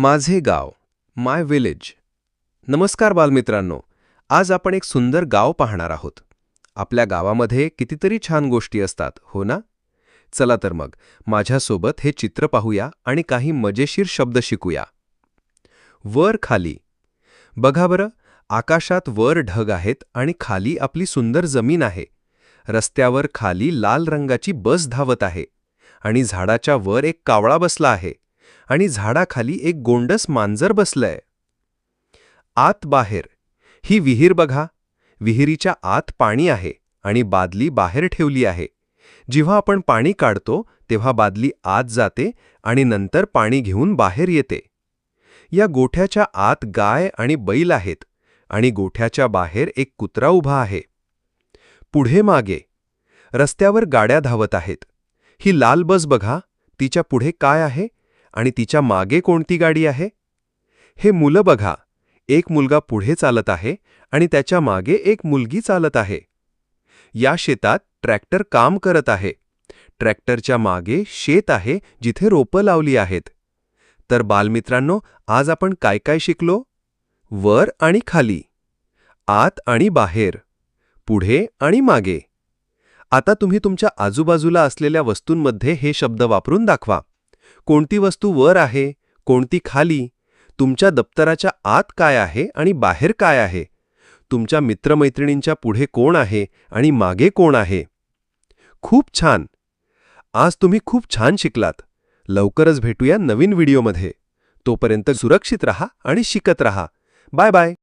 माझे गाव, माय विलेज. नमस्कार बालमित्रांनो. आज आपण एक सुंदर गाव पाहणार आहोत. आपल्या गावामध्ये कितीतरी छान गोष्टी असतात, हो ना? चला तर मग माझ्यासोबत हे चित्र पाहूया आणि काही मजेशीर शब्द शिकूया. वर खाली. बघा बरं, आकाशात वर ढग आहेत आणि खाली आपली सुंदर जमीन आहे. रस्त्यावर खाली लाल रंगाची बस धावत आहे आणि झाडाच्या वर एक कावळा बसला आहे आणि झाडाखाली एक गोंडस मांजर बसलंय. आत बाहेर. ही विहीर बघा. विहिरीच्या आत पाणी आहे आणि बादली बाहेर ठेवली आहे. जेव्हा आपण पाणी काढतो तेव्हा बादली आत जाते आणि नंतर पाणी घेऊन बाहेर येते. या गोठ्याच्या आत गाय आणि बैल आहेत आणि गोठ्याच्या बाहेर एक कुत्रा उभा आहे. पुढे मागे. रस्त्यावर गाड्या धावत आहेत. ही लाल बस बघा, तिच्या पुढे काय आहे आणि तिच्या मागे कोणती गाडी आहे? हे मुलं बघा. एक मुलगा पुढे चालत आहे आणि त्याच्या मागे एक मुलगी चालत आहे. या शेतात ट्रॅक्टर काम करत आहे. ट्रॅक्टरच्या मागे शेत आहे जिथे रोपं लावली आहेत. तर बालमित्रांनो, आज आपण काय काय शिकलो? वर आणि खाली, आत आणि बाहेर, पुढे आणि मागे. आता तुम्ही तुमच्या आजूबाजूला असलेल्या वस्तूंमध्ये हे शब्द वापरून दाखवा. कोणती वस्तू वर आहे, कोणती खाली? तुमच्या दप्तराच्या आत काय आहे आणि बाहेर काय आहे? तुमच्या मित्रमैत्रिणींच्या पुढे कोण आहे आणि मागे कोण आहे? खूप छान. आज तुम्ही खूप छान शिकलात. लवकरच भेटूया नवीन व्हिडिओमध्ये. तोपर्यंत सुरक्षित रहा आणि शिकत रहा. Bye bye.